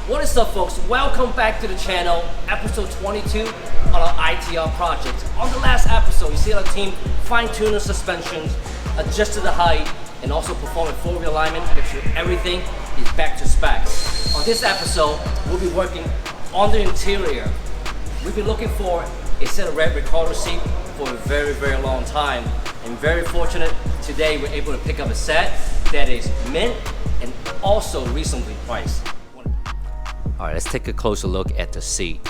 What is up, folks? Welcome back to the channel, episode 22 on our ITR project. On the last episode, you see our team fine-tune the suspensions, adjusted the height, and also performing full realignment, make sure everything is back to specs. On this episode, we'll be working on the interior. We've been looking for a set of Red Recaro seat for a very, very long time. And very fortunate, today we're able to pick up a set that is mint and also reasonably priced. All right, let's take a closer look at the seat.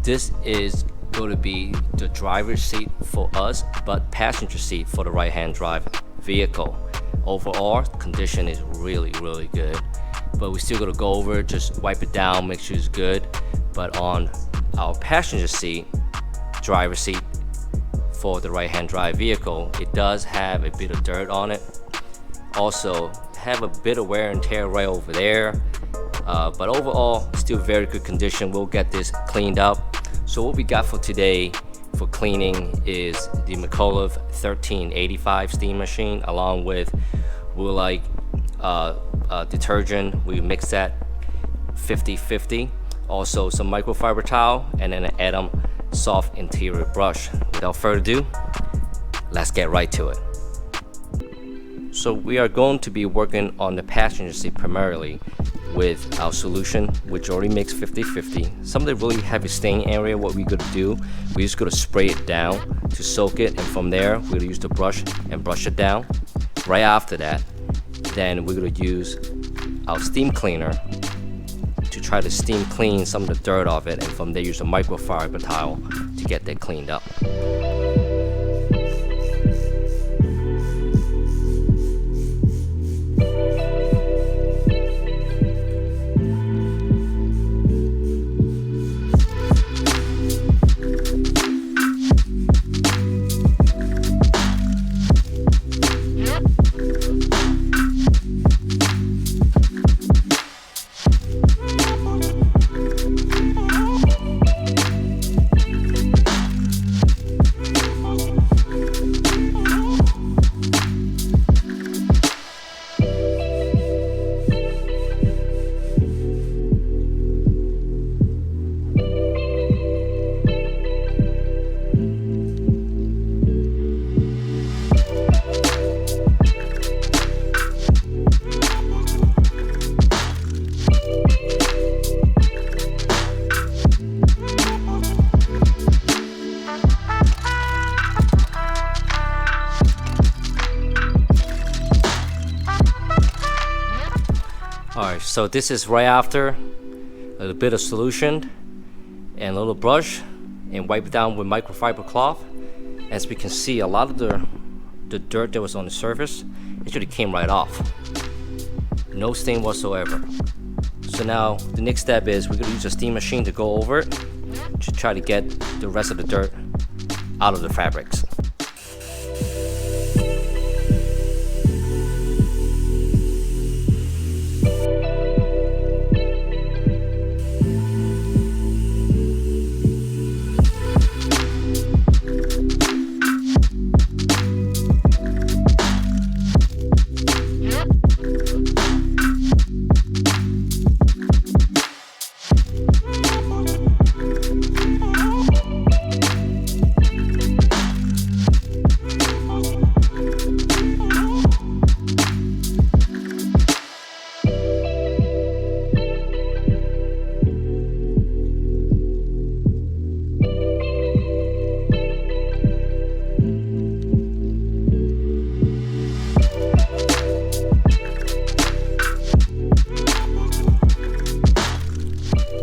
This is going to be the driver's seat for us, but passenger seat for the right-hand drive vehicle. Overall, condition is really, really good. But we still got to go over it, just wipe it down, make sure it's good. But on our passenger seat, driver's seat for the right-hand drive vehicle, it does have a bit of dirt on it. Also, have a bit of wear and tear right over there. But overall, still very good condition. We'll get this cleaned up. So what we got for today for cleaning is the McAuliffe 1385 steam machine, along with detergent. We mix that 50-50. Also some microfiber towel, and then an Adam soft interior brush. Without further ado, let's get right to it. So we are going to be working on the passenger seat primarily with our solution, which already makes 50-50. Some of the really heavy stain area, what we're gonna do, we're just gonna spray it down to soak it, and from there we're gonna use the brush and brush it down. Right after that, then we're gonna use our steam cleaner to try to steam clean some of the dirt off it, and from there use a microfiber towel to get that cleaned up. Alright, so this is right after a little bit of solution and a little brush, and wipe it down with microfiber cloth. As we can see, a lot of the dirt that was on the surface actually came right off. No stain whatsoever. So now the next step is we're going to use a steam machine to go over it to try to get the rest of the dirt out of the fabrics.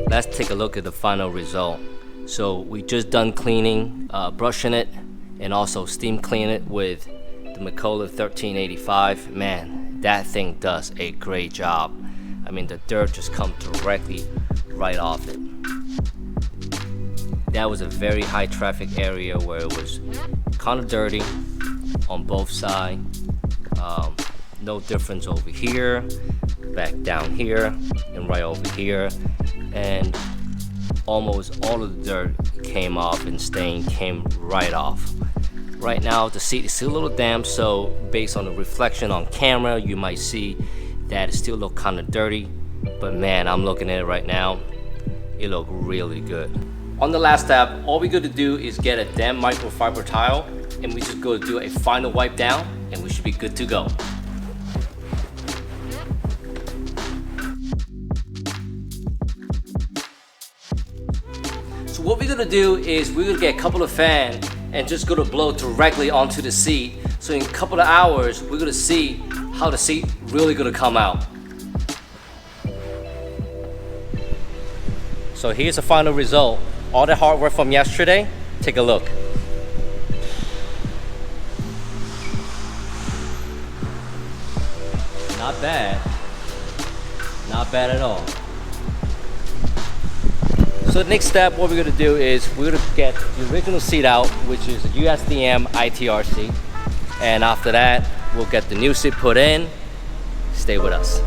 Let's take a look at the final result. So we just done cleaning, brushing it, and also steam clean it with the McAuliffe 1385. Man, that thing does a great job. I mean, the dirt just comes directly right off it. That was a very high traffic area where it was kind of dirty on both sides. No difference over here, back down here, and right over here. And almost all of the dirt came off, and stain came right off. Right now the seat is still a little damp, so based on the reflection on camera, you might see that it still look kind of dirty. But man, I'm looking at it right now. It looks really good. On the last step, all we got to do is get a damn microfiber tile, and we just go to do a final wipe down, and we should be good to go. So what we're gonna do is we're gonna get a couple of fans and just gonna blow directly onto the seat. So in a couple of hours, we're gonna see how the seat really gonna come out. So here's the final result. All the hard work from yesterday, take a look. Not bad. Not bad at all. So the next step, what we're gonna do is we're gonna get the original seat out, which is a JDM ITR seat. And after that, we'll get the new seat put in. Stay with us.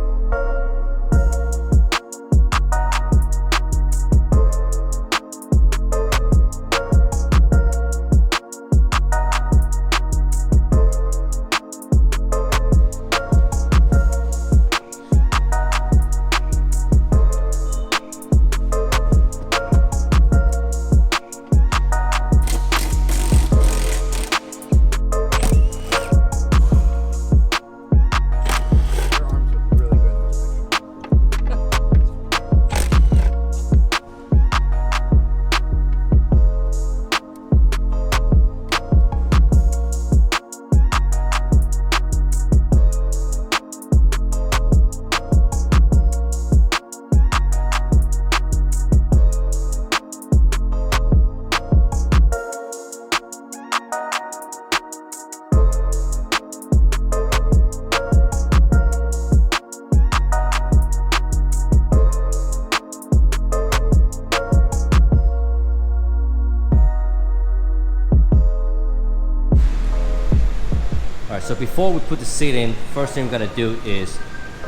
All right, so before we put the seat in, first thing we're gonna do is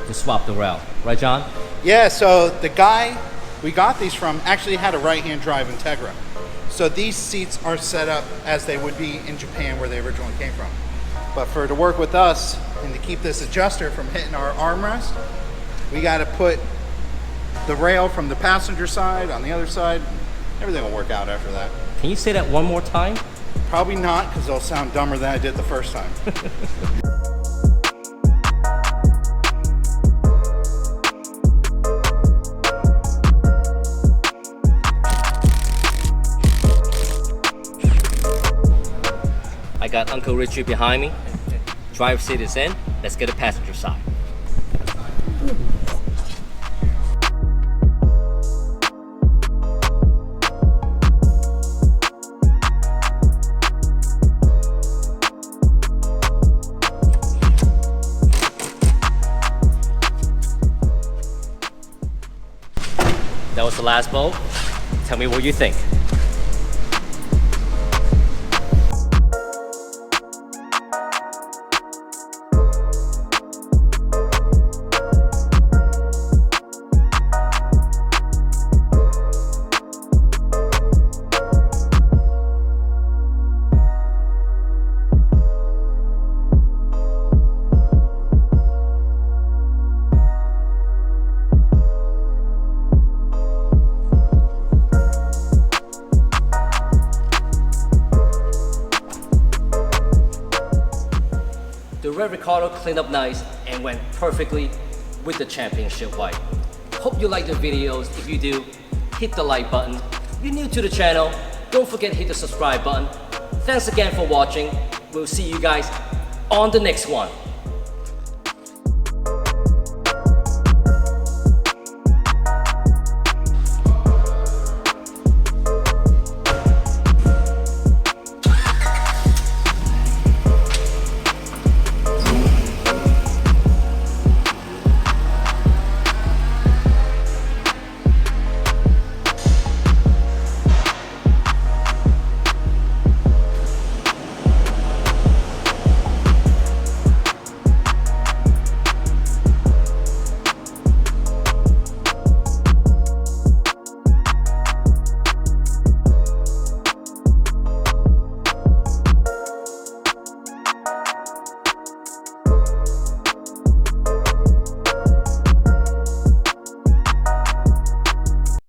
to swap the rail. Right, John? Yeah, so the guy we got these from actually had a right-hand drive Integra. So these seats are set up as they would be in Japan where they originally came from. But to work with us and to keep this adjuster from hitting our armrest, we gotta put the rail from the passenger side on the other side. Everything will work out after that. Can you say that one more time? Probably not, because it'll sound dumber than I did the first time. I got Uncle Richie behind me. Driver's seat is in. Let's get a passenger side. That was the last bolt. Tell me what you think. The Red Recaro cleaned up nice and went perfectly with the championship white. Hope you like the videos. If you do, hit the like button. If you're new to the channel, don't forget to hit the subscribe button. Thanks again for watching. We'll see you guys on the next one.